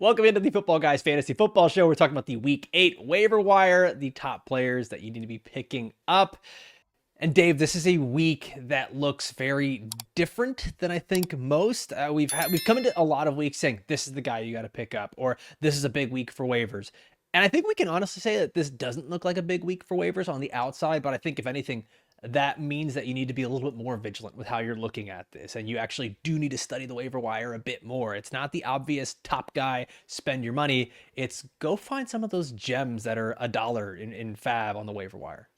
Welcome into the Football Guys Fantasy Football Show. We're talking about the Week 8 waiver wire, the top players that you need to be picking up. And Dave, this is a week that looks very different than I think most. We've come into a lot of weeks saying this is the guy you got to pick up, or this is a big week for waivers. And I think we can honestly say that this doesn't look like a big week for waivers on the outside, but I think if anything, that means that you need to be a little bit more vigilant with how you're looking at this. And you actually do need to study the waiver wire a bit more. It's not the obvious top guy, spend your money. It's go find some of those gems that are $1 in Fab on the waiver wire.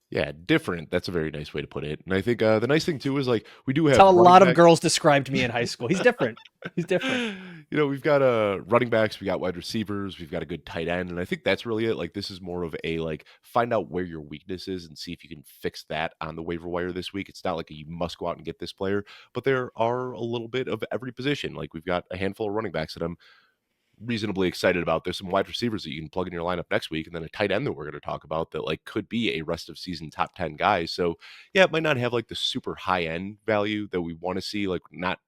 Yeah, different. That's a very nice way to put it. And I think the nice thing too is like we do It's have how a running lot of backs. girls described me in high school. He's different. He's different. We've got running backs, we got wide receivers, we've got a good tight end, and I think that's really it. Like this is more of a like find out where your weakness is and see if you can fix that on the waiver wire this week. It's not like you must go out and get this player, but there are a little bit of every position. Like we've got a handful of running backs that I'm reasonably excited about. There's some wide receivers that you can plug in your lineup next week, and then a tight end that we're going to talk about that like could be a rest of season top 10 guys. So yeah, it might not have like the super high end value that we want to see, like not,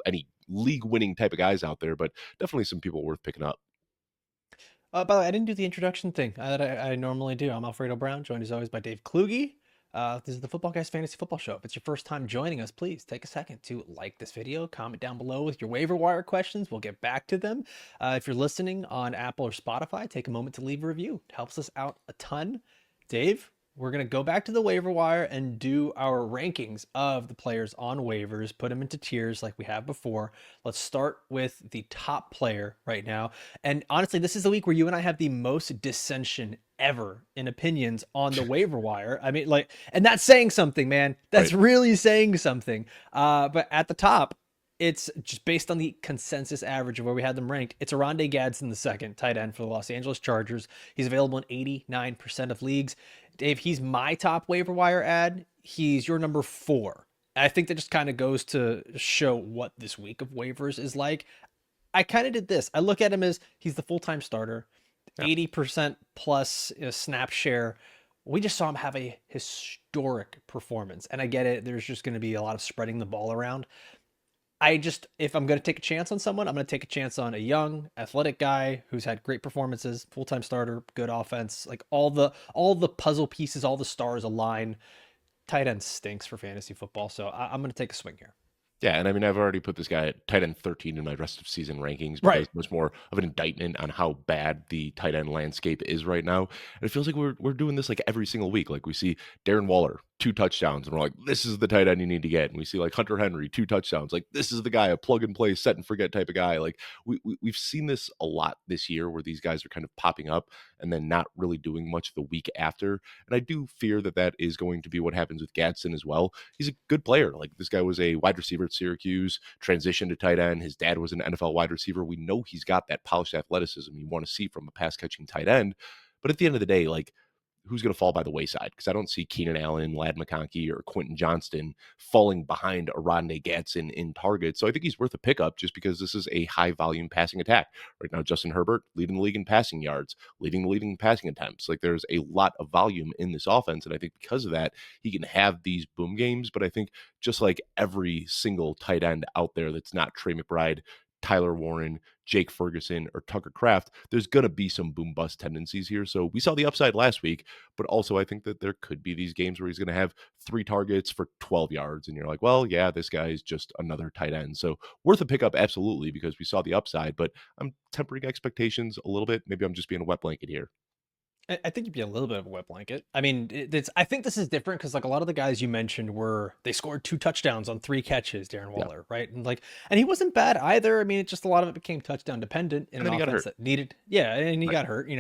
any league winning type of guys out there, but definitely some people worth picking up. By the way, I didn't do the introduction thing that I normally do. I'm Alfredo Brown, joined as always by Dave Kluge. This is the Football Guys Fantasy Football Show. If it's your first time joining us, please take a second to like this video, comment down below with your waiver wire questions. We'll get back to them. If you're listening on Apple or Spotify, take a moment to leave a review. It helps us out a ton. Dave, we're going to go back to the waiver wire and do our rankings of the players on waivers, put them into tiers like we have before. Let's start with the top player right now. And honestly, this is the week where you and I have the most dissension ever in opinions on the waiver wire. I mean, like, and that's saying something, man. That's Right. really saying something. But at the top, it's just based on the consensus average of where we had them ranked. It's Oronde Gadsden II, tight end for the Los Angeles Chargers. He's available in 89% of leagues. Dave, he's my top waiver wire ad. He's your number 4. I think that just kind of goes to show what this week of waivers is like. I kind of did this. I look at him as he's the full-time starter, Yeah. 80% plus snap share. We just saw him have a historic performance. And I get it. There's just going to be a lot of spreading the ball around. If I'm going to take a chance on someone, I'm going to take a chance on a young, athletic guy who's had great performances, full-time starter, good offense, like all the puzzle pieces, all the stars align. Tight end stinks for fantasy football, so I'm going to take a swing here. Yeah, and I mean, I've already put this guy at tight end 13 in my rest of season rankings because Right. it was more of an indictment on how bad the tight end landscape is right now. And it feels like we're doing this like every single week. Like we see Darren Waller, 2 touchdowns, and we're like, this is the tight end you need to get. And we see like Hunter Henry, 2 touchdowns. Like this is the guy, a plug and play, set and forget type of guy. Like we've seen this a lot this year where these guys are kind of popping up and then not really doing much the week after. And I do fear that that is going to be what happens with Gadsden as well. He's a good player. Like this guy was a wide receiver at Syracuse, transitioned to tight end. His dad was an NFL wide receiver. We know he's got that polished athleticism you want to see from a pass catching tight end. But at the end of the day, like who's going to fall by the wayside? Because I don't see Keenan Allen, Lad McConkey, or Quentin Johnston falling behind Oronde Gadsden in target. So I think he's worth a pickup just because this is a high volume passing attack. Right now, Justin Herbert leading the league in passing yards, leading the league in passing attempts. Like there's a lot of volume in this offense. And I think because of that, he can have these boom games. But I think just like every single tight end out there that's not Trey McBride, Tyler Warren, Jake Ferguson, or Tucker Kraft, there's going to be some boom bust tendencies here. So we saw the upside last week, but also I think that there could be these games where he's going to have 3 targets for 12 yards. And you're like, well, yeah, this guy is just another tight end. So worth a pickup, absolutely, because we saw the upside, but I'm tempering expectations a little bit. Maybe I'm just being a wet blanket here. I think you'd be a little bit of a wet blanket. I mean, I think this is different because like a lot of the guys you mentioned they scored 2 touchdowns on 3 catches, Darren Yeah. Waller, right? And he wasn't bad either. I mean, it just a lot of it became touchdown dependent in And an then he got offense hurt. that needed, yeah, and he Right. got hurt,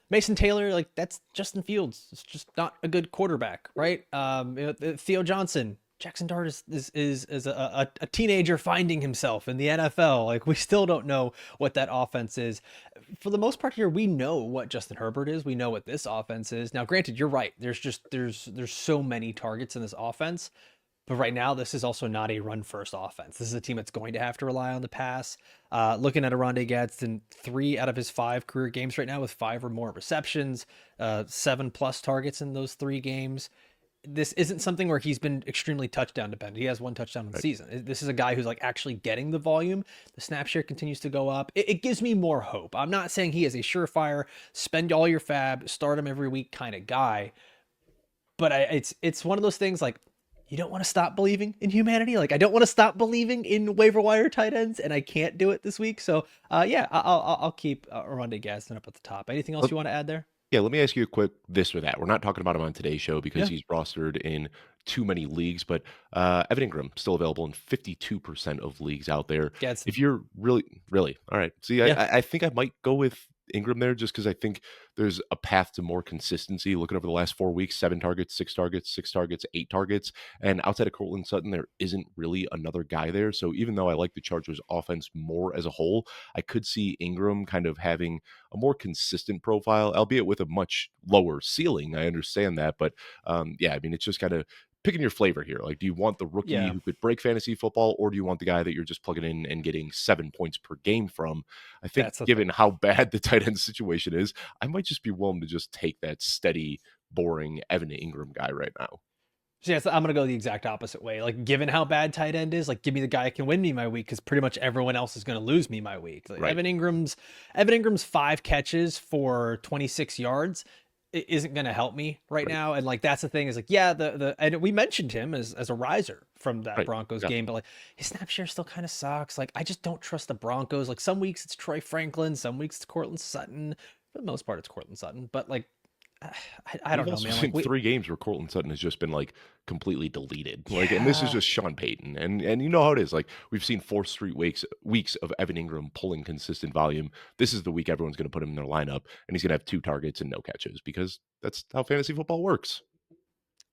Mason Taylor, like that's Justin Fields. It's just not a good quarterback, right? Theo Johnson, Jackson Dart is a teenager finding himself in the NFL. Like we still don't know what that offense is. For the most part here, we know what Justin Herbert is. We know what this offense is. Now, granted, you're right. There's so many targets in this offense. But right now, this is also not a run-first offense. This is a team that's going to have to rely on the pass. Looking at Oronde Gadsden, 3 out of his 5 career games right now with 5 or more receptions, 7+ targets in those 3 games. this isn't something where he's been extremely touchdown dependent. He has one touchdown in the Right. season. This is a guy who's like actually getting the volume. The snap share continues to go up. It gives me more hope. I'm not saying he is a surefire, spend all your fab, start him every week kind of guy, but it's one of those things like you don't want to stop believing in humanity. Like I don't want to stop believing in waiver wire tight ends, and I can't do it this week. So yeah, I'll keep Oronde Gadsden up at the top. Anything else Let you want to add there? Yeah, let me ask you a quick this or that. We're not talking about him on today's show because Yeah, he's rostered in too many leagues, but Evan Ingram still available in 52% of leagues out there. If Gadsden. you're really all right, see, Yeah, I think I might go with Ingram there just because I think there's a path to more consistency. Looking over the last 4 weeks, 7 targets, 6 targets, 6 targets, 8 targets, and outside of Cortland Sutton, there isn't really another guy there. So even though I like the Chargers' offense more as a whole, I could see Ingram kind of having a more consistent profile, albeit with a much lower ceiling. I understand that, but yeah, I mean, it's just kind of picking your flavor here. Like, do you want the rookie yeah, who could break fantasy football, or do you want the guy that you're just plugging in and getting 7 points per game from? I think, that's the thing. given how bad the tight end situation is, I might just be willing to just take that steady, boring Evan Ingram guy right now. So yeah, so I'm gonna go the exact opposite way. Like, given how bad tight end is, like, give me the guy that can win me my week because pretty much everyone else is gonna lose me my week. Like, Right. Evan Ingram's 5 catches for 26 yards isn't gonna help me right Right. now. And like that's the thing is like, yeah, the and we mentioned him as a riser from that Right. Broncos Yeah. game, but like his snap share still kind of sucks. Like I just don't trust the Broncos. Like some weeks it's Troy Franklin, some weeks it's Cortland Sutton. For the most part, it's Cortland Sutton, but like I We've don't know, also man. seen Like we 3 games where Cortland Sutton has just been, like, completely deleted, like, and this is yeah. just Sean Payton, and you know how it is, like, we've seen 4 straight weeks of Evan Ingram pulling consistent volume. This is the week everyone's gonna put him in their lineup, and he's gonna have 2 targets and no catches because that's how fantasy football works.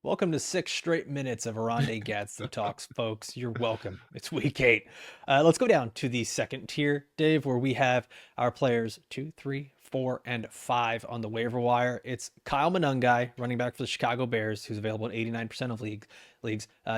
Welcome to 6 straight minutes of Oronde Gadsden talks, folks. You're welcome. It's week 8. Let's go down to the second tier, Dave, where we have our players 2, 3, 4, and 5 on the waiver wire. It's Kyle Monangai, running back for the Chicago Bears, who's available in 89% of leagues.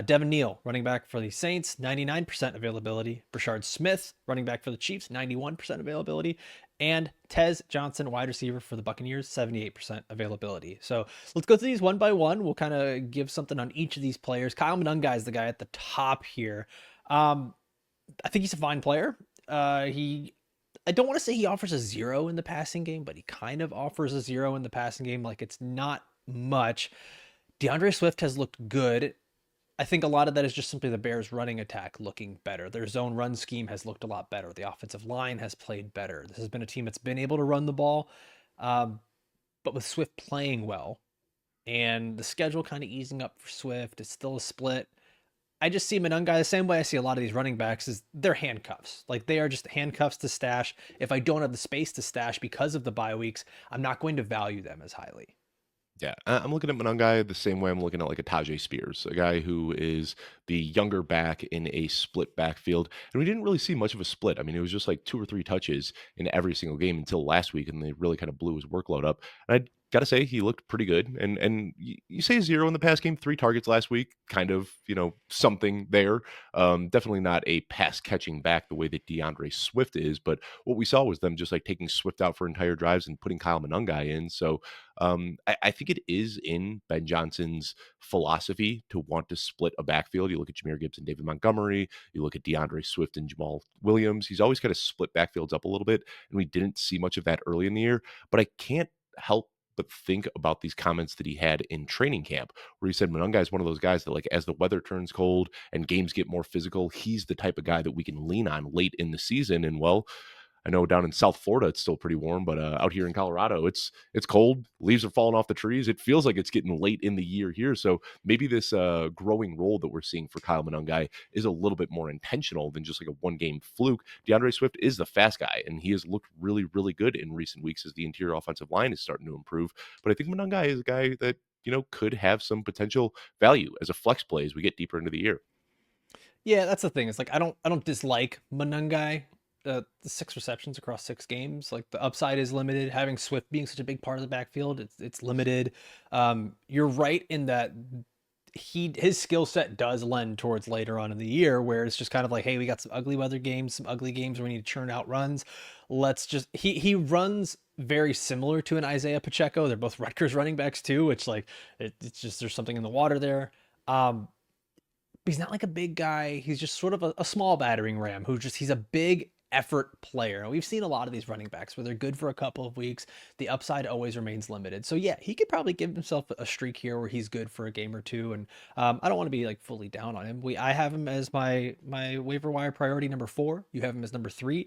Devin Neal, running back for the Saints, 99% availability. Brashard Smith, running back for the Chiefs, 91% availability. And Tez Johnson, wide receiver for the Buccaneers, 78% availability. So let's go through these one by one. We'll kind of give something on each of these players. Kyle Monangai is the guy at the top here. I think he's a fine player. I don't want to say he offers a 0 in the passing game, but he kind of offers a 0 in the passing game. Like it's not much. DeAndre Swift has looked good. I think a lot of that is just simply the Bears' running attack looking better. Their zone run scheme has looked a lot better. The offensive line has played better. This has been a team that's been able to run the ball, um, but with Swift playing well and the schedule kind of easing up for Swift, it's still a split. I just see Monangai the same way I see a lot of these running backs is they're handcuffs. Like they are just handcuffs to stash. If I don't have the space to stash because of the bye weeks, I'm not going to value them as highly. Yeah, I'm looking at Monangai the same way I'm looking at like a Tajay Spears, a guy who is the younger back in a split backfield. And we didn't really see much of a split. I mean, it was just like 2 or 3 touches in every single game until last week, and they really kind of blew his workload up. And I gotta say, he looked pretty good. And you say 0 in the past game, 3 targets last week, kind of something there. Definitely not a pass catching back the way that DeAndre Swift is, but what we saw was them just like taking Swift out for entire drives and putting Kyle Monangai in. So I think it is in Ben Johnson's philosophy to want to split a backfield. You look at Chimere Gibbs and David Montgomery, you look at DeAndre Swift and Jamal Williams. He's always kind of split backfields up a little bit, and we didn't see much of that early in the year. But I can't help but think about these comments that he had in training camp, where he said Monangai is one of those guys that, like, as the weather turns cold and games get more physical, he's the type of guy that we can lean on late in the season. And well, I know down in South Florida it's still pretty warm, but out here in Colorado it's cold. Leaves are falling off the trees. It feels like it's getting late in the year here. So maybe this growing role that we're seeing for Kyle Monangai is a little bit more intentional than just like a one game fluke. DeAndre Swift is the fast guy, and he has looked really, really good in recent weeks as the interior offensive line is starting to improve. But I think Monangai is a guy that could have some potential value as a flex play as we get deeper into the year. Yeah, that's the thing. It's like I don't dislike Monangai. The 6 receptions across 6 games, like the upside is limited. Having Swift being such a big part of the backfield, it's limited. You're right in that his skill set does lend towards later on in the year where it's just kind of like, hey, we got some ugly weather games, some ugly games where we need to churn out runs. Let's just he runs very similar to an Isaiah Pacheco. They're both Rutgers running backs too, which like it's just there's something in the water there. But he's not like a big guy. He's just sort of a small battering ram who just he's a big effort player. And we've seen a lot of these running backs where they're good for a couple of weeks. The upside always remains limited. So yeah, he could probably give himself a streak here where he's good for a game or two. And I don't want to be like fully down on him. I have him as my waiver wire priority number 4. You have him as number 3.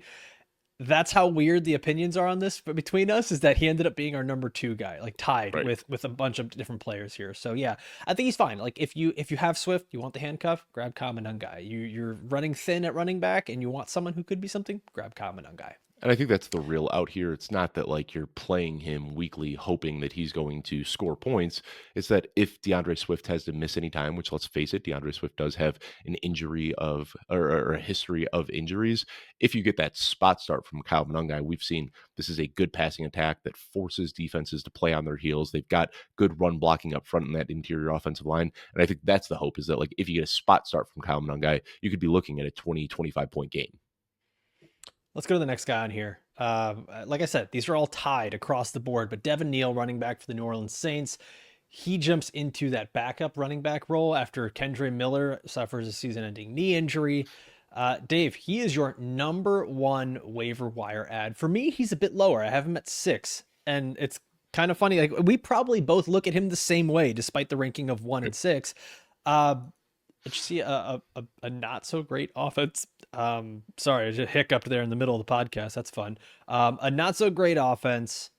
That's how weird the opinions are on this, but between us is that he ended up being our number 2 guy, like tied Right. with a bunch of different players here. So yeah, I think he's fine. Like if you have Swift, you want the handcuff, grab Monangai. You're running thin at running back and you want someone who could be something, grab Monangai. And I think that's the real out here. It's not that like you're playing him weekly hoping that he's going to score points. It's that if DeAndre Swift has to miss any time, which let's face it, DeAndre Swift does have an injury of or a history of injuries. If you get that spot start from Kyle Monangai, we've seen this is a good passing attack that forces defenses to play on their heels. They've got good run blocking up front in that interior offensive line. And I think that's the hope is that like if you get a spot start from Kyle Monangai, you could be looking at a 20, 25 point game. Let's go to the next guy on here. Like I said, these are all tied across the board, but Devin Neal, running back for the New Orleans Saints, he jumps into that backup running back role after Kendre Miller suffers a season-ending knee injury. Dave, he is your number 1 waiver wire ad. For me, he's a bit lower. I have him at 6, and it's kind of funny. Like we probably both look at him the same way, despite the ranking of 1 and 6. Did you see a not so great offense? Sorry, I just hiccuped there in the middle of the podcast. That's fun. A not so great offense.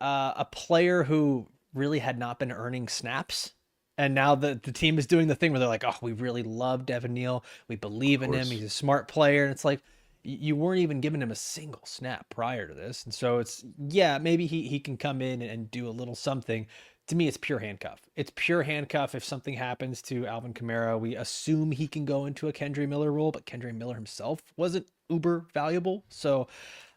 A player who really had not been earning snaps. And now the team is doing the thing where they're like, oh, we really love Devin Neal. We believe in him. He's a smart player. And it's like, you weren't even giving him a single snap prior to this. And so it's, yeah, maybe he can come in and do a little something. To me, it's pure handcuff. It's pure handcuff. If something happens to Alvin Kamara, we assume he can go into a Kendre Miller role, but Kendre Miller himself wasn't uber valuable. So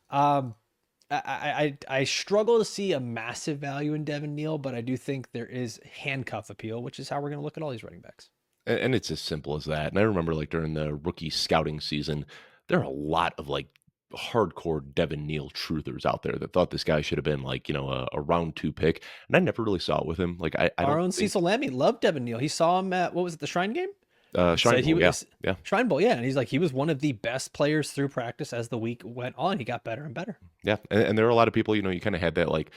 I struggle to see a massive value in Devin Neal, but I do think there is handcuff appeal, which is how we're going to look at all these running backs. And it's as simple as that. And I remember like during the rookie scouting season, there are a lot of like hardcore Devin Neal truthers out there that thought this guy should have been like, a round 2 pick. And I never really saw it with him. Like I Our don't own think Cecil Lammy loved Devin Neal. He saw him at, what was it, the Shrine game? Shrine Said he Bowl, yeah. was Yeah. Shrine Bowl, yeah. And he's like, he was one of the best players through practice as the week went on. He got better and better. Yeah. And there are a lot of people, you kind of had that like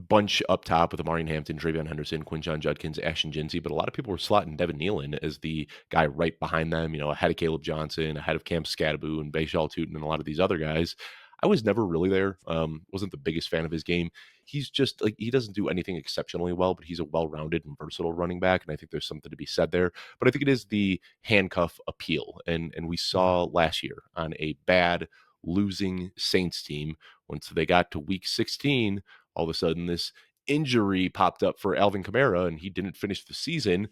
bunch up top with Amarian Hampton, Travion Henderson, Quinshon Judkins, Ashton Jinsey, but a lot of people were slotting Devin Neal in as the guy right behind them, ahead of Caleb Johnson, ahead of Cam Scadaboo and Bechal Tootin and a lot of these other guys. I was never really there. Wasn't the biggest fan of his game. He's just like, he doesn't do anything exceptionally well, but he's a well-rounded and versatile running back. And I think there's something to be said there, but I think it is the handcuff appeal. And we saw last year on a bad losing Saints team, once they got to week 16, all of a sudden this injury popped up for Alvin Kamara and he didn't finish the season.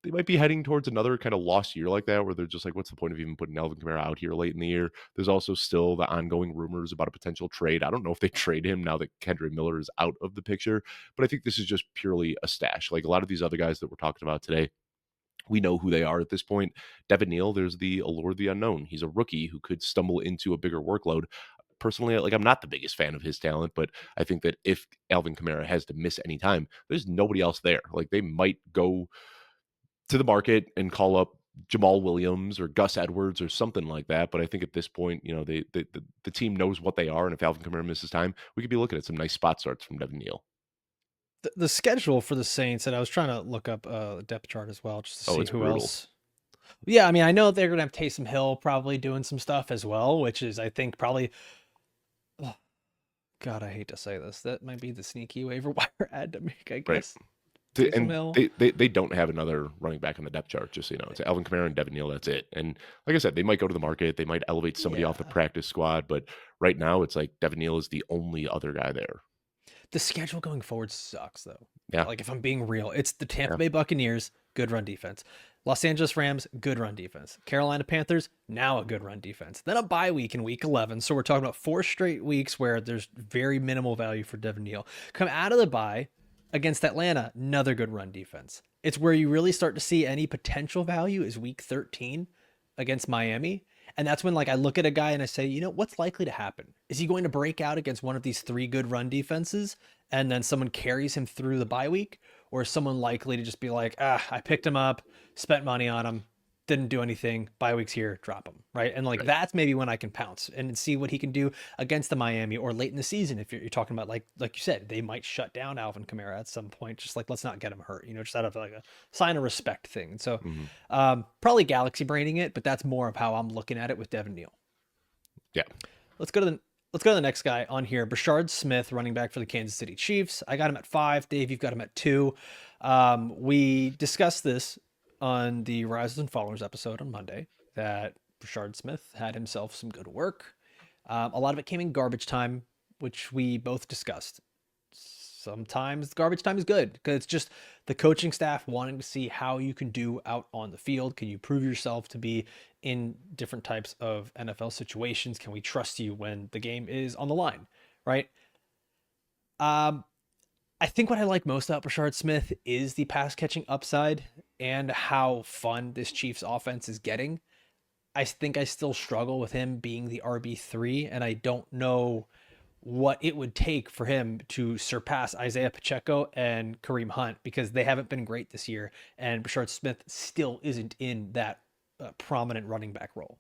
They might be heading towards another kind of lost year like that, where they're just like, what's the point of even putting Alvin Kamara out here late in the year? There's also still the ongoing rumors about a potential trade. I don't know if they trade him now that Kendre Miller is out of the picture, but I think this is just purely a stash. Like a lot of these other guys that we're talking about today, we know who they are at this point. Devin Neal, there's the allure of the unknown. He's a rookie who could stumble into a bigger workload. Personally, like I'm not the biggest fan of his talent, but I think that if Alvin Kamara has to miss any time, there's nobody else there. Like they might go to the market and call up Jamal Williams or Gus Edwards or something like that. But I think at this point, the team knows what they are. And if Alvin Kamara misses time, we could be looking at some nice spot starts from Devin Neal. The schedule for the Saints, and I was trying to look up a depth chart as well, just to see who brutal. else. Yeah, I mean, I know they're going to have Taysom Hill probably doing some stuff as well, which is, I think, probably. Oh, God, I hate to say this. That might be the sneaky waiver wire ad to make, I guess. Right. And they don't have another running back on the depth chart, just so you know. It's Alvin Kamara and Devin Neal, that's it. And like I said, they might go to the market. They might elevate somebody off the practice squad. But right now, it's like Devin Neal is the only other guy there. The schedule going forward sucks, though. Yeah. Like, if I'm being real, it's the Tampa Bay Buccaneers, good run defense. Los Angeles Rams, good run defense. Carolina Panthers, now a good run defense. Then a bye week in week 11. So we're talking about 4 straight weeks where there's very minimal value for Devin Neal. Come out of the bye against Atlanta, another good run defense. It's where you really start to see any potential value is week 13 against Miami. And that's when like I look at a guy and I say, you know, what's likely to happen? Is he going to break out against one of these three good run defenses and then someone carries him through the bye week? Or is someone likely to just be like, I picked him up, spent money on him, didn't do anything, bye week's here, drop him, right? And like Right. that's maybe when I can pounce and see what he can do against the Miami or late in the season. If you're talking about like you said, they might shut down Alvin Kamara at some point. Just like let's not get him hurt, you know, just out of like a sign of respect thing. And so Mhm. probably galaxy braining it, but that's more of how I'm looking at it with Devin Neal. Yeah. Let's go to the next guy on here. Brashard Smith, running back for the Kansas City Chiefs. I got him at 5. Dave, you've got him at 2. We discussed this on the Risers and Followers episode on Monday that Brashard Smith had himself some good work. A lot of it came in garbage time, which we both discussed. Sometimes garbage time is good because it's just the coaching staff wanting to see how you can do out on the field. Can you prove yourself to be in different types of NFL situations? Can we trust you when the game is on the line? Right. Um, I think what I like most about Brashard Smith is the pass catching upside and how fun this Chiefs offense is getting. I think I still struggle with him being the RB3, and I don't know what it would take for him to surpass Isaiah Pacheco and Kareem Hunt because they haven't been great this year, and Brashard Smith still isn't in that prominent running back role.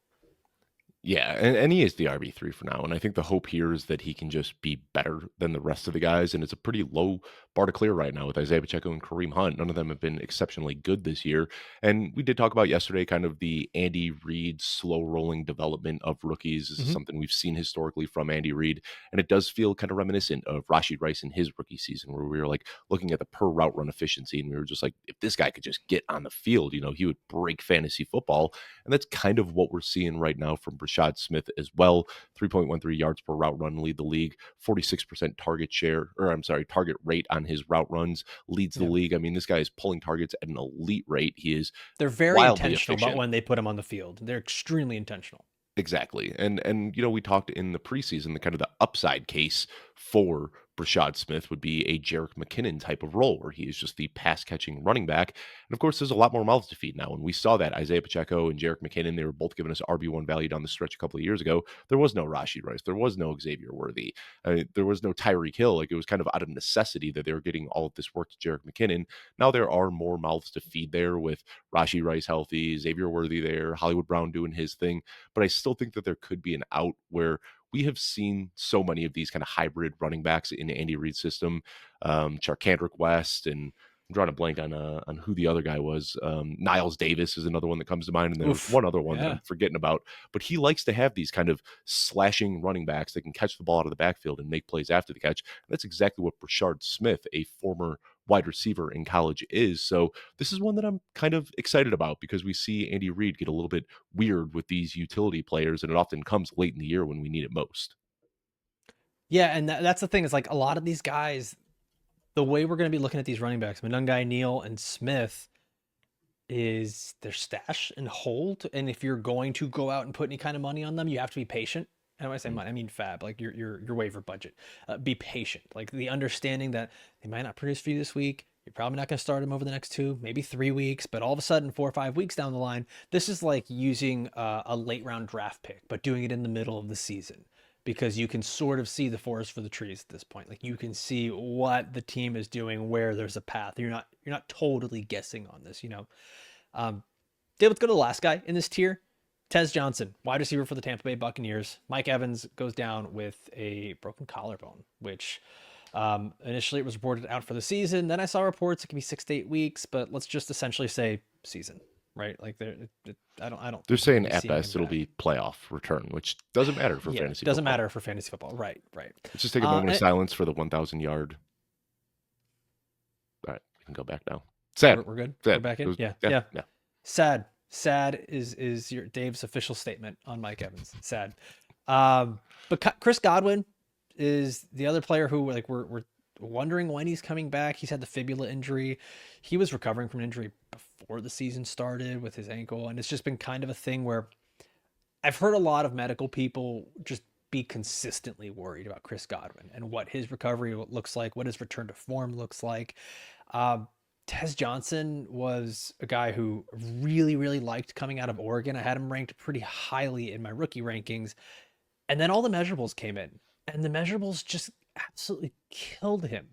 Yeah, and he is the RB3 for now, and I think the hope here is that he can just be better than the rest of the guys, and it's a pretty low bar to clear right now with Isaiah Pacheco and Kareem Hunt. None of them have been exceptionally good this year, and we did talk about yesterday kind of the Andy Reid slow rolling development of rookies. This is Mm-hmm. something we've seen historically from Andy Reid, and it does feel kind of reminiscent of Rashid Rice in his rookie season, where we were like looking at the per route run efficiency, and we were just like, if this guy could just get on the field, you know, he would break fantasy football. And that's kind of what we're seeing right now from Brashad Smith as well. 3.13 yards per route run, lead the league. 46% target share, or I'm sorry, target rate on his route runs, leads the Yeah. league. I mean, this guy is pulling targets at an elite rate. He is They're very wildly intentional about efficient. when they put him on the field. They're extremely intentional. Exactly. And you know, we talked in the preseason, the kind of the upside case for Brashad Smith would be a Jerick McKinnon type of role where he is just the pass catching running back. And of course, there's a lot more mouths to feed now. And we saw that Isaiah Pacheco and Jerick McKinnon, they were both giving us RB1 value down the stretch a couple of years ago. There was no Rashid Rice. There was no Xavier Worthy. There was no Tyreek Hill. Like it was kind of out of necessity that they were getting all of this work to Jerick McKinnon. Now there are more mouths to feed there with Rashid Rice healthy, Xavier Worthy there, Hollywood Brown doing his thing. But I still think that there could be an out where we have seen so many of these kind of hybrid running backs in Andy Reid's system. Charkandrick West, and I'm drawing a blank on who the other guy was. Niles Davis is another one that comes to mind, and there was Oof. one other one that Yeah. I'm forgetting about. But he likes to have these kind of slashing running backs that can catch the ball out of the backfield and make plays after the catch. And that's exactly what Brashard Smith, a former wide receiver in college, is. So this is one that I'm kind of excited about because we see Andy Reid get a little bit weird with these utility players, and it often comes late in the year when we need it most. Yeah, and that's the thing is like a lot of these guys, the way we're going to be looking at these running backs, Monangai, Neal, and Smith, is their stash and hold. And if you're going to go out and put any kind of money on them, you have to be patient. And when I say Mm. money, I mean fab, like your waiver budget. Be patient, like the understanding that they might not produce for you this week. You're probably not going to start them over the next 2, maybe 3 weeks, but all of a sudden, 4 or 5 weeks down the line, this is like using a late round draft pick, but doing it in the middle of the season because you can sort of see the forest for the trees at this point. Like you can see what the team is doing, where there's a path. You're not totally guessing on this, you know. Um, Dave, let's go to the last guy in this tier. Tez Johnson, wide receiver for the Tampa Bay Buccaneers. Mike Evans goes down with a broken collarbone, which initially it was reported out for the season. Then I saw reports it could be 6 to 8 weeks, but let's just essentially say season, right? Like I don't They're think we're going saying to be at seeing him best it'll back. be playoff return, which doesn't matter for Yeah, fantasy doesn't football. matter for fantasy football. Right, right. Let's just take a moment of And silence for the 1,000 yard. All right, we can go back now. Sad. we're good. We're Sad. back It in. was, Yeah, yeah, yeah. yeah. Sad is your Dave's official statement on Mike Evans. Sad. But Chris Godwin is the other player who like we're wondering when he's coming back. He's had the fibula injury. He was recovering from an injury before the season started with his ankle, and it's just been kind of a thing where I've heard a lot of medical people just be consistently worried about Chris Godwin and what his recovery looks like, what his return to form looks like. Um, Tez Johnson was a guy who really, really liked coming out of Oregon. I had him ranked pretty highly in my rookie rankings. And then all the measurables came in, and the measurables just absolutely killed him.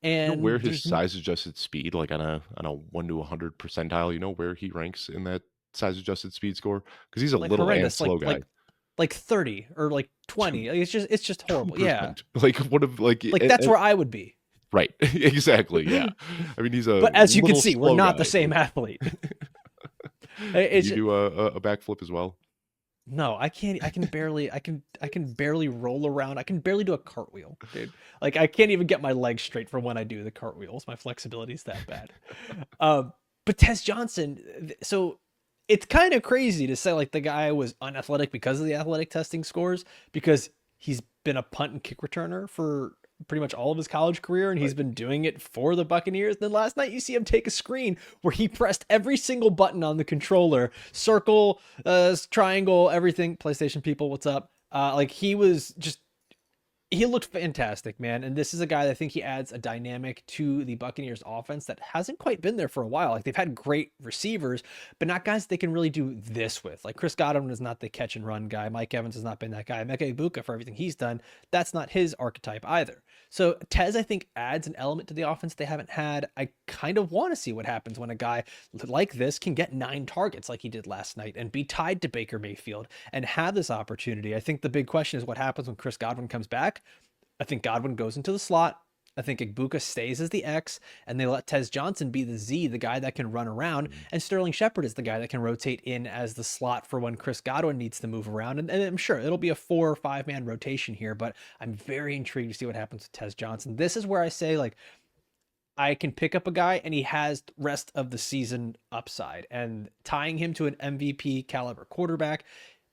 You know where And his size adjusted speed, like on a 1 to 100 percentile, you know where he ranks in that size adjusted speed score? Because he's a like little and horrendous, slow guy. like 30 or like 2 20. Like, it's just horrible. Yeah. 2%. Like what of like Like that's where I would be. right. Exactly. Yeah. I mean he's a But as you can little see, we're slow not the guy, same but athlete. can It's you do a backflip as well? no, I can't. I can barely roll around. I can barely do a cartwheel, dude. Like I can't even get my legs straight for when I do the cartwheels. My flexibility is that bad. But Tez Johnson, so it's kind of crazy to say like the guy was unathletic because of the athletic testing scores, because he's been a punt and kick returner for pretty much all of his college career, and he's Right. been doing it for the Buccaneers. Then last night you see him take a screen where he pressed every single button on the controller, circle, triangle, everything. PlayStation people, what's up? Like he looked fantastic, man. And this is a guy that I think he adds a dynamic to the Buccaneers offense that hasn't quite been there for a while. Like they've had great receivers, but not guys they can really do this with. Like Chris Godwin is not the catch and run guy. Mike Evans has not been that guy. Mecca Ibuka, for everything he's done, that's not his archetype either. So Tez, I think, adds an element to the offense they haven't had. I kind of want to see what happens when a guy like this can get 9 targets like he did last night and be tied to Baker Mayfield and have this opportunity. I think the big question is what happens when Chris Godwin comes back. I think Godwin goes into the slot. I think Ibuka stays as the X, and they let Tez Johnson be the Z, the guy that can run around, Mm. and Sterling Shepard is the guy that can rotate in as the slot for when Chris Godwin needs to move around. And I'm sure it'll be a 4 or 5 man rotation here, but I'm very intrigued to see what happens with Tez Johnson. This is where I say, like, I can pick up a guy and he has rest of the season upside, and tying him to an MVP caliber quarterback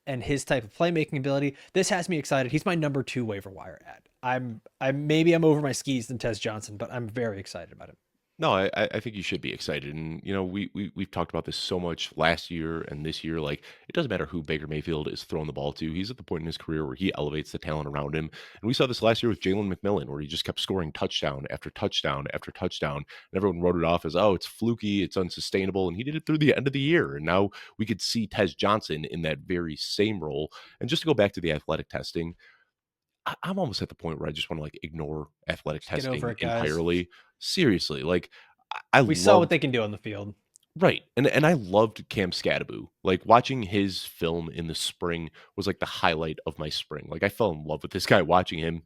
and his type of playmaking ability, this has me excited. He's my number 2 waiver wire ad. I'm over my skis than Tez Johnson, but I'm very excited about him. No, I think you should be excited, and you know we've talked about this so much last year and this year. Like it doesn't matter who Baker Mayfield is throwing the ball to; he's at the point in his career where he elevates the talent around him. And we saw this last year with Jaylin McMillan, where he just kept scoring touchdown after touchdown after touchdown, and everyone wrote it off as it's fluky, it's unsustainable, and he did it through the end of the year. And now we could see Tez Johnson in that very same role. And just to go back to the athletic testing, I'm almost at the point where I just want to like ignore athletic Just get over testing it, guys. entirely. Seriously, like I We saw what loved they can do on the field. right, and I loved Cam Scadaboo. Like watching his film in the spring was like the highlight of my spring. Like I fell in love with this guy watching him.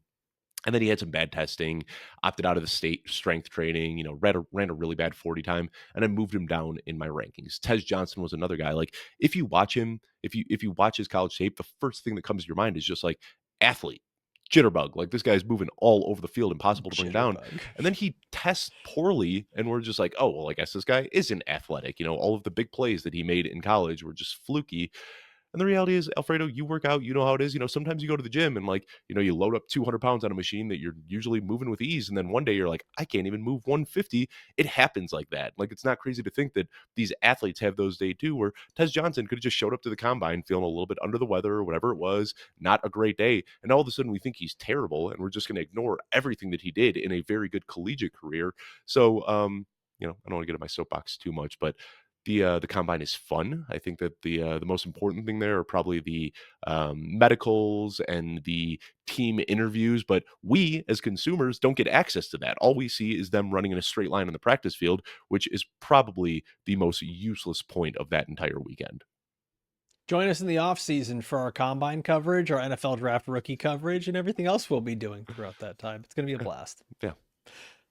And then he had some bad testing, opted out of the state strength training, you know, ran a really bad 40 time, and I moved him down in my rankings. Tez Johnson was another guy. Like if you watch him, if you watch his college tape, the first thing that comes to your mind is just like athlete, jitterbug. Like this guy's moving all over the field, impossible to bring down. Jitterbug. And then he tests poorly, and we're just like, oh well, I guess this guy isn't athletic. You know, all of the big plays that he made in college were just fluky. And the reality is, Alfredo, you work out, you know how it is. You know, sometimes you go to the gym and like, you know, you load up 200 pounds on a machine that you're usually moving with ease. And then one day you're like, I can't even move 150. It happens like that. Like, it's not crazy to think that these athletes have those days too, where Tez Johnson could have just showed up to the combine feeling a little bit under the weather or whatever it was, not a great day. And all of a sudden we think he's terrible and we're just going to ignore everything that he did in a very good collegiate career. So, you know, I don't want to get in my soapbox too much, but the combine is fun. I think that the most important thing there are probably the medicals and the team interviews. But we as consumers don't get access to that. All we see is them running in a straight line on the practice field, which is probably the most useless point of that entire weekend. Join us in the off season for our combine coverage, our NFL draft rookie coverage, and everything else we'll be doing throughout that time. It's going to be a Yeah, blast. yeah.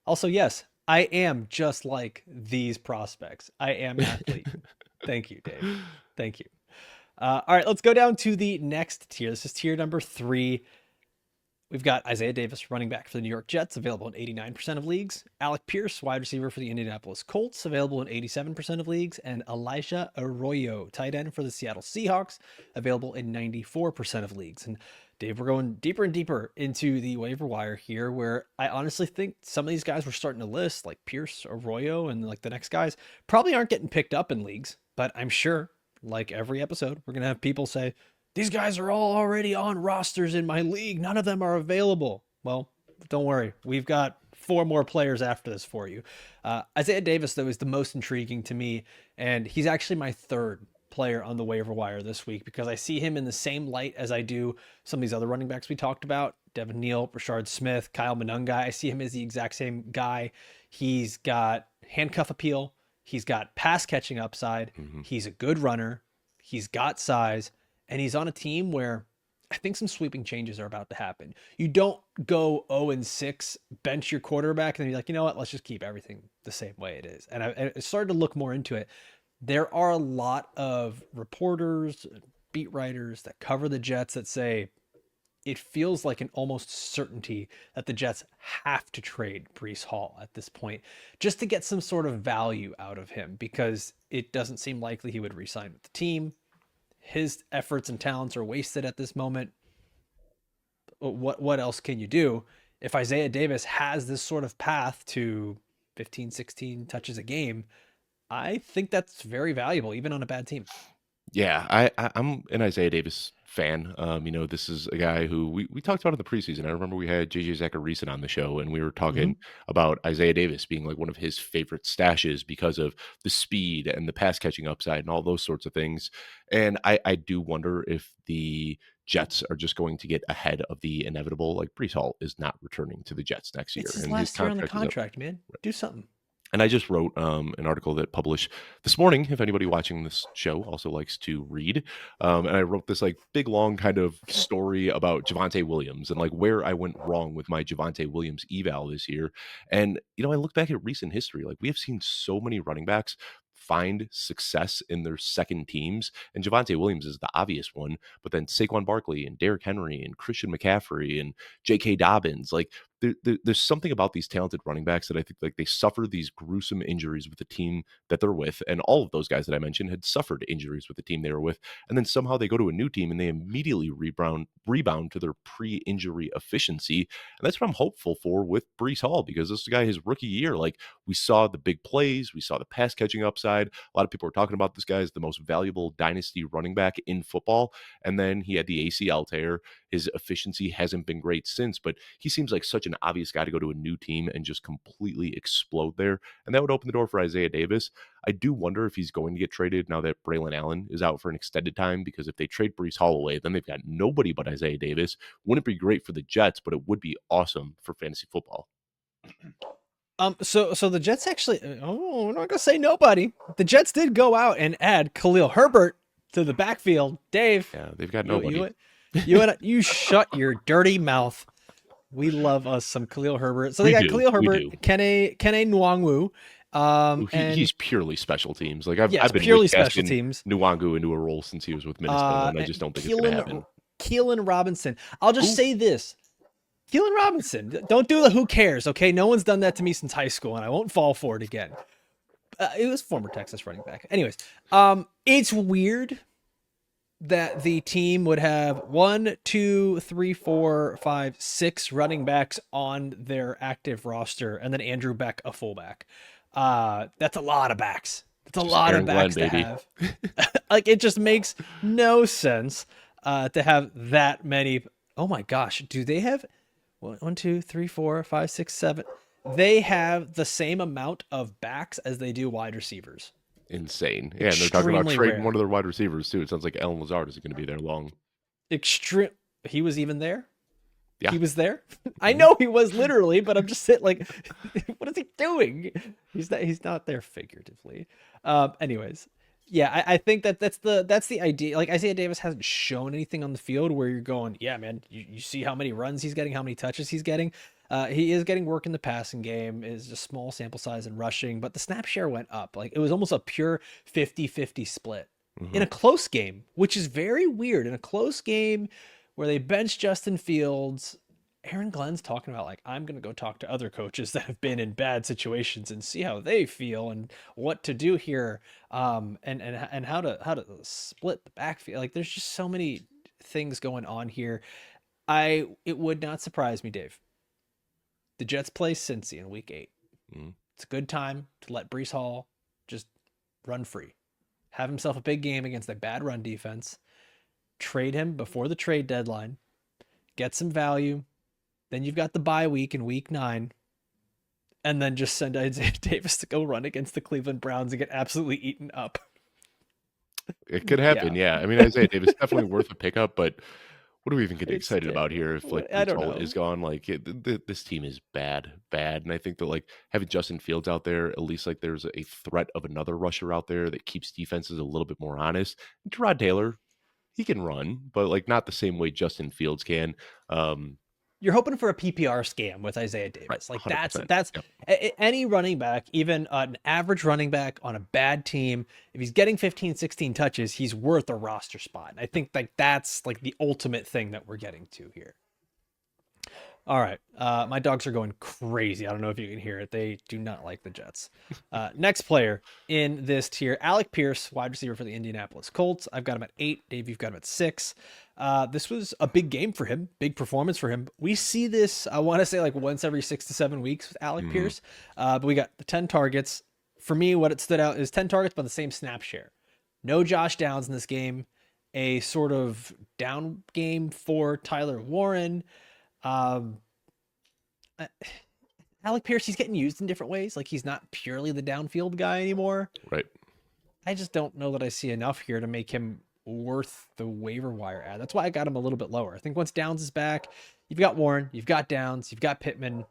Also, yes, I am just like these prospects. I am athlete. Thank you, Dave. Thank you. All right, let's go down to the next tier. This is tier number 3. We've got Isaiah Davis, running back for the New York Jets, available in 89% of leagues. Alec Pierce, wide receiver for the Indianapolis Colts, available in 87% of leagues. And Elijah Arroyo, tight end for the Seattle Seahawks, available in 94% of leagues. And Dave, we're going deeper and deeper into the waiver wire here, where I honestly think some of these guys we're starting to list, like Pierce, Arroyo, and like the next guys, probably aren't getting picked up in leagues. But I'm sure, like every episode, we're going to have people say, these guys are all already on rosters in my league. None of them are available. Well, don't worry. We've got four more players after this for you. Isaiah Davis, though, is the most intriguing to me, and he's actually my third player on the waiver wire this week because I see him in the same light as I do some of these other running backs we talked about. Devin, Neal, Brashard Smith, Kyle Monangai. I see him as the exact same guy. He's got handcuff appeal. He's got pass catching upside. He's a good runner. He's got size, and he's on a team where I think some sweeping changes are about to happen. You don't go 0-6, bench your quarterback, and then you're like, you know what? Let's just keep everything the same way it is. And I started to look more into it. There are a lot of reporters, beat writers that cover the Jets that say it feels like an almost certainty that the Jets have to trade Breece Hall at this point just to get some sort of value out of him because it doesn't seem likely he would re-sign with the team. His efforts and talents are wasted at this moment. What else can you do? If Isaiah Davis has this sort of path to 15, 16 touches a game, I think that's very valuable, even on a bad team. Yeah, I'm an Isaiah Davis fan. This is a guy who we talked about in the preseason. I remember we had JJ Zacharyson on the show, and we were talking about Isaiah Davis being like one of his favorite stashes because of the speed and the pass catching upside and all those sorts of things. And I do wonder if the Jets are just going to get ahead of the inevitable. Like Breece Hall is not returning to the Jets next year, It's his and his last year on the contract is up. contract, man. Do something. And I just wrote an article that published this morning. If anybody watching this show also likes to read, and I wrote this like big long kind of story about Javonte Williams and like where I went wrong with my Javonte Williams eval this year. And I look back at recent history. Like we have seen so many running backs find success in their second teams, and Javonte Williams is the obvious one. But then Saquon Barkley and Derrick Henry and Christian McCaffrey and J.K. Dobbins, like there's something about these talented running backs that I think like they suffer these gruesome injuries with the team that they're with. And all of those guys that I mentioned had suffered injuries with the team they were with. And then somehow they go to a new team and they immediately rebound to their pre-injury efficiency. And that's what I'm hopeful for with Breece Hall, because this guy, his rookie year, like we saw the big plays, we saw the pass catching upside. A lot of people are talking about this guy as the most valuable dynasty running back in football. And then he had the ACL tear. His efficiency hasn't been great since, but he seems like such an obvious guy to go to a new team and just completely explode there. And that would open the door for Isaiah Davis. I do wonder if he's going to get traded now that Braylon Allen is out for an extended time, because if they trade Breece Hall away, then they've got nobody but Isaiah Davis. Wouldn't be great for the Jets, but it would be awesome for fantasy football. So the Jets actually, I'm not gonna say nobody. The Jets did go out and add Khalil Herbert to the backfield. Dave, yeah, they've got nobody. You shut your dirty mouth. We love us some Khalil Herbert. So they got Khalil Herbert, Kene Nwangwu. He's purely special teams. Like I've been purely special teams. Nwangwu into a role since he was with Minnesota, and I just don't think it's going to happen. Keelan Robinson. I'll just say this. Keelan Robinson. Don't do the who cares, okay? No one's done that to me since high school, and I won't fall for it again. It was former Texas running back. Anyways, it's weird that the team would have 1, 2, 3, 4, 5, 6 running backs on their active roster, and then Andrew Bech, a fullback. That's a lot of backs. That's a lot of backs to have. Like, it just makes no sense to have that many. Oh my gosh, do they have 1, 2, 3, 4, 5, 6, 7? They have the same amount of backs as they do wide receivers. Insane. Yeah, and they're talking about trading one of their wide receivers too. It sounds like Allen Lazard is going to be there long. He was even there? Yeah. He was there? I know he was literally, but I'm just sitting like, what is he doing? He's not there figuratively. Anyways, yeah, I think that's the idea. Like, Isaiah Davis hasn't shown anything on the field where you're going, yeah, man, you see how many runs he's getting, how many touches he's getting. He is getting work in the passing game. Is a small sample size in rushing, but the snap share went up. Like, it was almost a pure 50-50 split in a close game, which is very weird. In a close game where they bench Justin Fields, Aaron Glenn's talking about, like, I'm going to go talk to other coaches that have been in bad situations and see how they feel and what to do here, and how to split the backfield. Like, there's just so many things going on here. It would not surprise me, Dave. The Jets play Cincy in week 8. It's a good time to let Breece Hall just run free. Have himself a big game against a bad run defense. Trade him before the trade deadline. Get some value. Then you've got the bye week in week 9. and then just send Isaiah Davis to go run against the Cleveland Browns and get absolutely eaten up. It could Yeah, happen, yeah. I mean, Isaiah Davis definitely worth a pickup, but what do we even get it's excited about here if, like, I Breece don't Hall is know. gone? Like, this team is bad, bad, and I think that, like, having Justin Fields out there, at least, like, there's a threat of another rusher out there that keeps defenses a little bit more honest. Tyrod Taylor, he can run, but, like, not the same way Justin Fields can. Um, You're hoping for a PPR scam with Isaiah right, Davis. Like that's 100%. Yep. any running back, even an average running back on a bad team, if he's getting 15, 16 touches, he's worth a roster spot. And I think like that's like the ultimate thing that we're getting to here. All right. My dogs are going crazy. I don't know if you can hear it. They do not like the Jets. Next player in this tier, Alec Pierce, wide receiver for the Indianapolis Colts. I've got him at 8. Dave, you've got him at 6. This was a big game for him, big performance for him. We see this, I want to say like once every 6 to 7 weeks with Alec Mhm. Pierce. But we got the 10 targets. For me, what it stood out is 10 targets, but the same snap share. No Josh Downs in this game. A sort of down game for Tyler Warren. Um, uh, Alec Pierce, he's getting used in different ways. Like he's not purely the downfield guy anymore. Right. I just don't know that I see enough here to make him worth the waiver wire ad. That's why I got him a little bit lower. I think once Downs is back, you've got Warren, you've got Downs, you've got Pittman.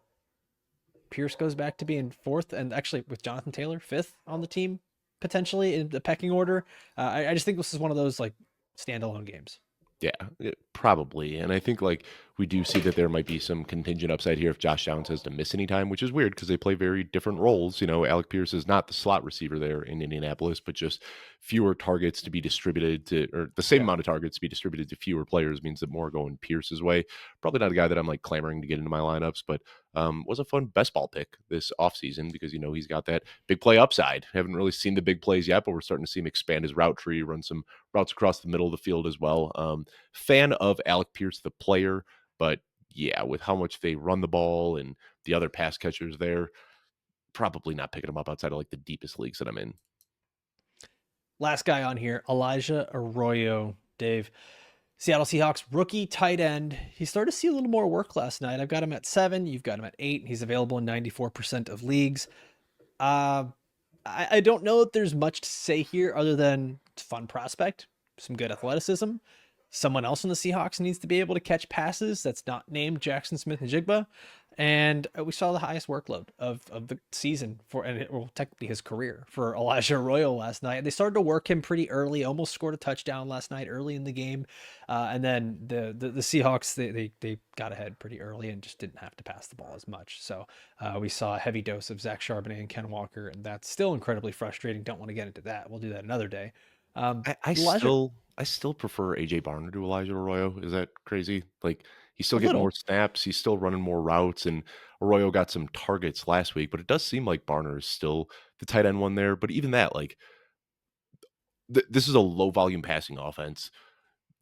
Pierce goes back to being 4th, and actually with Jonathan Taylor 5th on the team potentially in the pecking order. I just think this is one of those like standalone games. Yeah, probably. And I think like we do see that there might be some contingent upside here if Josh Downs has to miss any time, which is weird because they play very different roles. You know, Alec Pierce is not the slot receiver there in Indianapolis, but just fewer targets to be distributed to, or the same Yeah. amount of targets to be distributed to fewer players means that more are going Pierce's way. Probably not a guy that I'm like clamoring to get into my lineups, but was a fun best ball pick this offseason because, you know, he's got that big play upside. Haven't really seen the big plays yet, but we're starting to see him expand his route tree, run some routes across the middle of the field as well. Fan of Alec Pierce, the player, but yeah, with how much they run the ball and the other pass catchers there, probably not picking him up outside of like the deepest leagues that I'm in. Last guy on here, Elijah Arroyo, Dave. Seattle Seahawks rookie tight end. He started to see a little more work last night. I've got him at 7. You've got him at 8. He's available in 94% of leagues. Uh, I don't know if there's much to say here other than it's a fun prospect, some good athleticism. Someone else in the Seahawks needs to be able to catch passes that's not named Jackson Smith-Njigba. And we saw the highest workload of the season for, and it, well, technically his career for Elijah Arroyo last night. They started to work him pretty early, almost scored a touchdown last night early in the game. And then the Seahawks, they got ahead pretty early and just didn't have to pass the ball as much. So we saw a heavy dose of Zach Charbonnet and Ken Walker, and that's still incredibly frustrating. Don't want to get into that. We'll do that another day. I Elijah, still prefer AJ Barner to Elijah Arroyo. Is that crazy? Like he's still a getting more little. snaps, he's still running more routes, and Arroyo got some targets last week, but it does seem like Barner is still the tight end one there. But even that, like this is a low volume passing offense.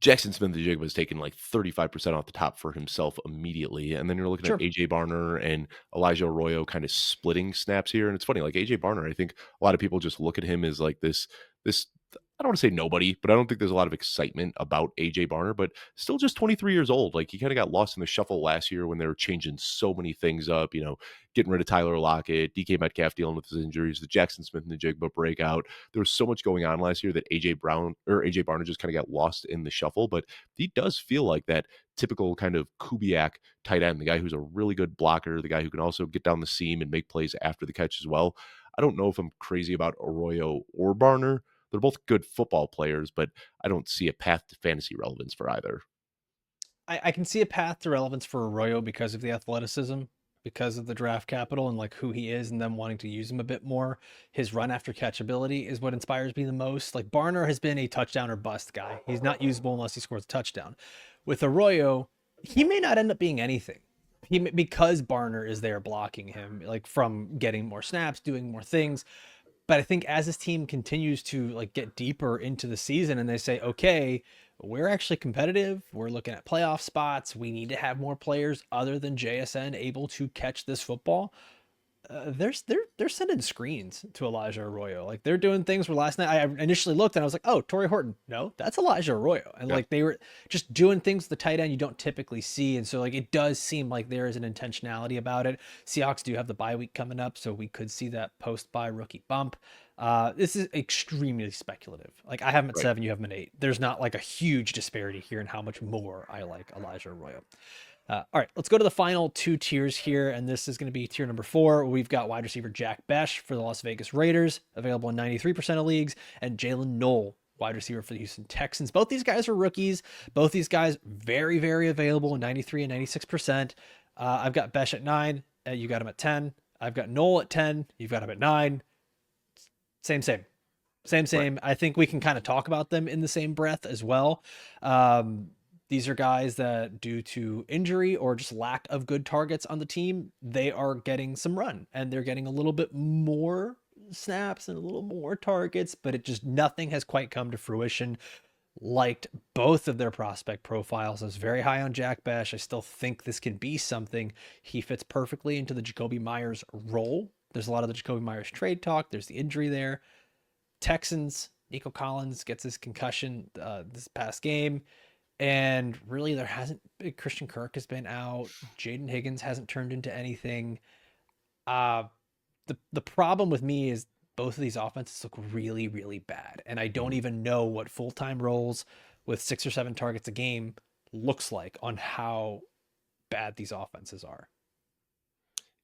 Jackson Smith-Njigba was taking like 35% off the top for himself immediately. And then you're looking at Sure. AJ Barner and Elijah Arroyo kind of splitting snaps here. And it's funny, like AJ Barner, I think a lot of people just look at him as like this I don't want to say nobody, but I don't think there's a lot of excitement about AJ Barner, but still just 23 years old. Like he kind of got lost in the shuffle last year when they were changing so many things up, you know, getting rid of Tyler Lockett, DK Metcalf dealing with his injuries, the Jackson Smith-Njigba breakout. There was so much going on last year that AJ Barner just kind of got lost in the shuffle, but he does feel like that typical kind of Kubiak tight end, the guy who's a really good blocker, the guy who can also get down the seam and make plays after the catch as well. I don't know if I'm crazy about Arroyo or Barner. They're both good football players, but I don't see a path to fantasy relevance for either. I can see a path to relevance for Arroyo because of the athleticism, because of the draft capital and like who he is and them wanting to use him a bit more. His run after catch ability is what inspires me the most. Like Barner has been a touchdown or bust guy. He's not usable unless he scores a touchdown. With Arroyo, he may not end up being anything. Because Barner is there blocking him, like from getting more snaps, doing more things. But I think as this team continues to like get deeper into the season and they say, okay, we're actually competitive. We're looking at playoff spots. We need to have more players other than JSN able to catch this football. they're sending screens to Elijah Arroyo. Like they're doing things where last night I initially looked and I was like, oh, Torrey Horton. No, that's Elijah Arroyo. And Yeah, like they were just doing things with the tight end you don't typically see. And so like it does seem like there is an intentionality about it. Seahawks do have the bye week coming up, so we could see that post bye rookie bump. This is extremely speculative. Like I have him at right. 7, you have him at 8. There's not like a huge disparity here in how much more I like Elijah Arroyo. All right, let's go to the final 2 tiers here, and this is going to be tier number 4. We've got wide receiver Jack Bech for the Las Vegas Raiders, available in 93% of leagues, and Jaylin Noel, wide receiver for the Houston Texans. Both these guys are rookies. Both these guys very, very available in 93 and 96%. I've got Bech at 9. You got him at 10. I've got Noel at 10. You've got him at 9. Same. Right. I think we can kind of talk about them in the same breath as well. These are guys that, due to injury or just lack of good targets on the team, they are getting some run and they're getting a little bit more snaps and a little more targets, but it just nothing has quite come to fruition. Liked both of their prospect profiles. I was very high on Jack Bech. I still think this can be something. He fits perfectly into the Jakobi Meyers role. There's a lot of the Jakobi Meyers trade talk. There's the injury there. Texans, Nico Collins gets his concussion this past game. And really, there hasn't been, Christian Kirk has been out. Jaden Higgins hasn't turned into anything. Uh, the problem with me is both of these offenses look really, really bad. And I don't Mhm. even know what full-time roles with 6 or 7 targets a game looks like on how bad these offenses are.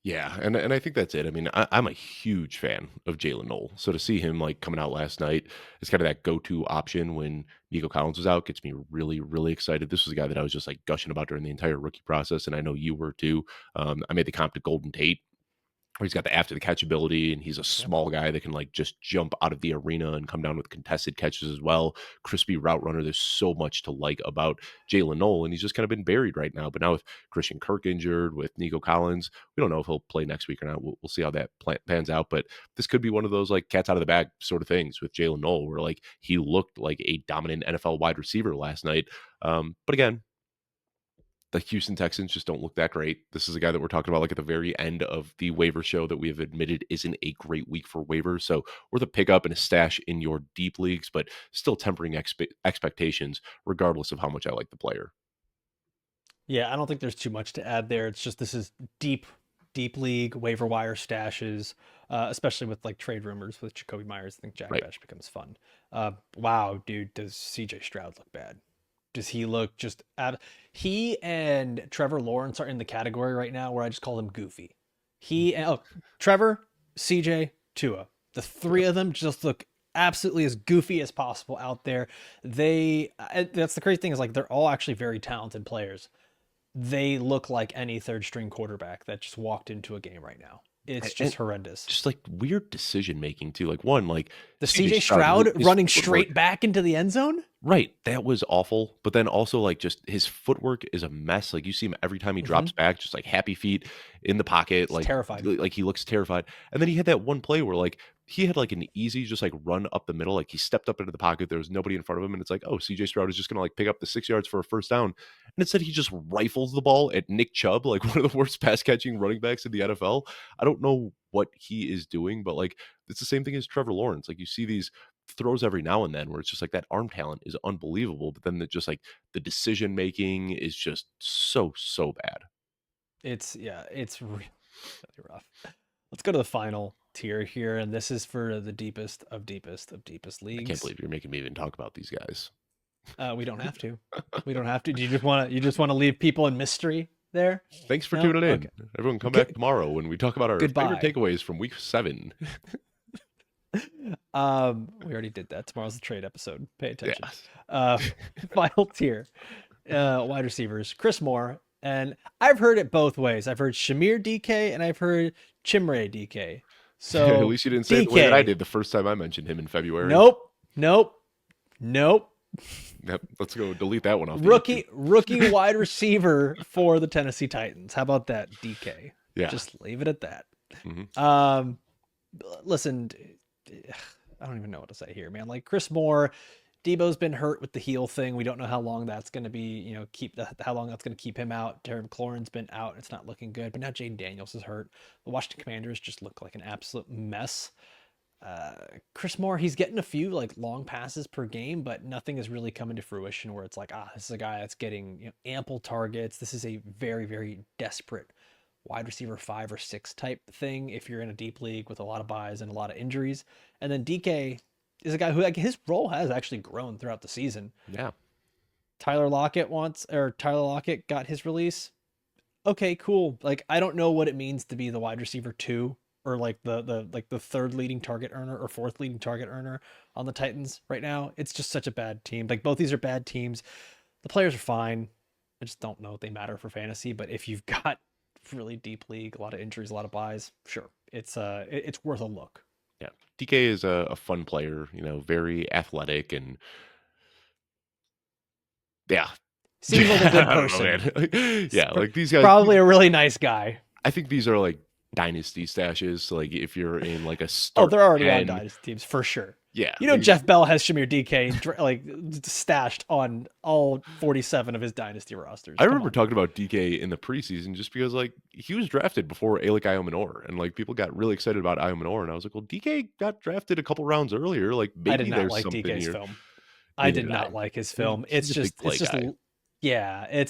Yeah, and I think that's it. I mean, I'm a huge fan of Jalen Noel, so to see him like coming out last night, it's kind of that go-to option when Nico Collins was out, gets me really, really excited. This was a guy that I was just like gushing about during the entire rookie process, and I know you were too. I made the comp to Golden Tate, where he's got the after the catch ability, and he's a Yep. small guy that can like just jump out of the arena and come down with contested catches as well. Crispy route runner. There's so much to like about Jalen Noel, and he's just kind of been buried right now. But now with Christian Kirk injured, with Nico Collins, we don't know if he'll play next week or not. We'll see how that pans out. But this could be one of those like cats out of the bag sort of things with Jalen Noel, where like he looked like a dominant NFL wide receiver last night. But again, the Houston Texans just don't look that great. This is a guy that we're talking about like at the very end of the waiver show that we have admitted isn't a great week for waivers. So worth a pickup and a stash in your deep leagues, but still tempering expectations regardless of how much I like the player. Yeah, I don't think there's too much to add there. It's just this is deep league waiver wire stashes, especially with like trade rumors with Jacoby Myers. I think Jack Right. Bech becomes fun. Wow, dude, does CJ Stroud look bad? Does he look just he and Trevor Lawrence are in the category right now where I just call him goofy. Trevor, CJ, Tua. The 3 Yep. of them just look absolutely as goofy as possible out there. That's the crazy thing is like they're all actually very talented players. They look like any third string quarterback that just walked into a game right now. It's And just horrendous. just like weird decision making too. Like one, like The CJ CJ Stroud, Stroud his running footwork. straight back into the end zone? Right, that was awful, but then also, like, just his footwork is a mess, like, you see him every time he Mm-hmm. drops back, just, like, happy feet in the pocket, He's terrified. like, he looks terrified, and then he had that one play where, like, he had, like, an easy just, like, run up the middle, like, he stepped up into the pocket, there was nobody in front of him, and it's like, "Oh, CJ Stroud is just gonna, like, pick up the 6 yards for a first down," and instead he just rifles the ball at Nick Chubb, like, one of the worst pass catching running backs in the NFL. I don't know what he is doing, but, like, it's the same thing as Trevor Lawrence, like, you see these throws every now and then where it's just like that arm talent is unbelievable, but then just like the decision making is just so bad. It's really rough. Let's go to the final tier here, and this is for the deepest of deepest I can't leagues. believe you're making me even talk about these guys. We don't have to. We don't have to. Do you just want to leave people in mystery there? Thanks for No? tuning in. Okay. Everyone come back Good, tomorrow when we talk about our favorite goodbye. takeaways from week 7. We already did that. Tomorrow's the trade episode. Pay attention. Yes. Uh, final tier, wide receivers, Chris Moore, and I've heard it both ways. I've heard Chimere DK and I've heard Chimere DK. At So least you didn't say it the way that I DK, did the first time I mentioned him in February. nope, nope, nope. Yep, let's go delete that one off the YouTube. Rookie wide receiver for the Tennessee Titans. How about that, DK? Yeah. Just leave it at that. Mhm. Listen, I don't even know what to say here, man. Like Chris Moore, Debo's been hurt with the heel thing. We don't know how long that's going to be, you know, how long that's going to keep him out. Terry McLaurin's been out. It's not looking good. But now Jaden Daniels is hurt. The Washington Commanders just look like an absolute mess. Chris Moore, he's getting a few like long passes per game, but nothing is really coming to fruition where it's like, this is a guy that's getting, you know, ample targets. This is a very, very desperate wide receiver 5 or 6 type thing if you're in a deep league with a lot of buys and a lot of injuries. And then Dike is a guy who, like, his role has actually grown throughout the season. Yeah. Tyler Lockett got his release. Okay, cool. Like, I don't know what it means to be the wide receiver 2 or like the third leading target earner or fourth leading target earner on the Titans right now. It's just such a bad team. Like, both these are bad teams. The players are fine. I just don't know if they matter for fantasy, but if you've got really deep league, a lot of injuries, a lot of buys, sure, it's worth a look. Yeah. DK is a fun player, you know, very athletic and yeah. Seems like a good I don't know, person. man. Yeah, like these guys. Probably a really nice guy. I think these are like dynasty stashes. So like if you're in like a Oh, start they're already 10, on dynasty teams for sure. yeah. You know, Jeff Bell has Chimere DK like stashed on all 47 of his dynasty rosters. I remember talking about DK in the preseason just because like he was drafted before Alec Iomanor, and like people got really excited about Iomanor, and I was like, well, DK got drafted a couple rounds earlier. Like maybe I did not there's like something DK's here. film. I did not like his film. He's a big play guy. Yeah,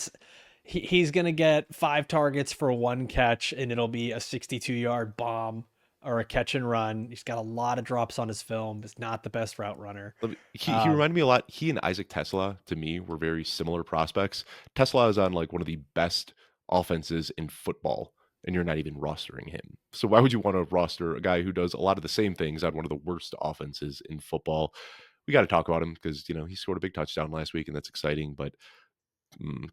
he's gonna get 5 targets for 1 catch, and it'll be a 62-yard bomb or a catch and run. He's got a lot of drops on his film. He's not the best route runner. He reminded me a lot. He and Isaac Tesla, to me, were very similar prospects. Tesla is on like one of the best offenses in football, and you're not even rostering him. So why would you want to roster a guy who does a lot of the same things on one of the worst offenses in football? We got to talk about him because, you know, he scored a big touchdown last week, and that's exciting, but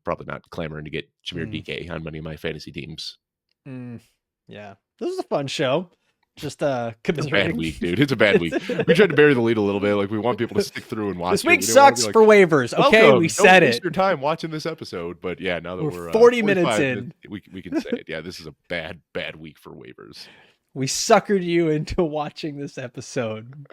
probably not clamoring to get Chimere DK on many of my fantasy teams. Yeah, this was a fun show. Just commiserating. It's a bad week, dude. It's a bad week. We tried to bury the lead a little bit. Like, we want people to stick through and watch this week sucks for waivers. Okay, welcome. We said Don't it. waste your time watching this episode. But yeah, now that we're 40 minutes in, we can say it. Yeah, this is a bad week for waivers. We suckered you into watching this episode.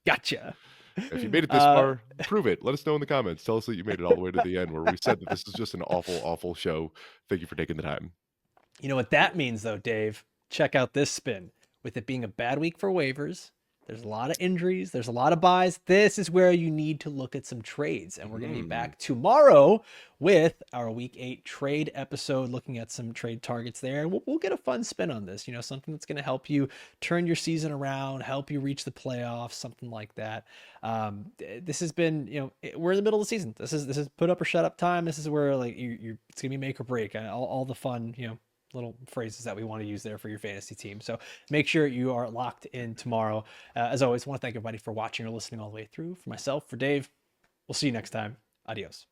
Gotcha. If you made it this far, prove it. Let us know in the comments. Tell us that you made it all the way to the end where we said that this is just an awful, awful show. Thank you for taking the time. You know what that means, though, Dave? Check out this spin. With it being a bad week for waivers, there's a lot of injuries, there's a lot of buys. This is where you need to look at some trades. And we're going to be back tomorrow with our week 8 trade episode, looking at some trade targets there. We'll get a fun spin on this, you know, something that's going to help you turn your season around, help you reach the playoffs, something like that. This has been, you know, we're in the middle of the season. This is put up or shut up time. This is where like it's going to be make or break. All the fun, you know, little phrases that we want to use there for your fantasy team. So make sure you are locked in tomorrow. As always, I want to thank everybody for watching or listening all the way through. For myself, for Dave, we'll see you next time. Adios.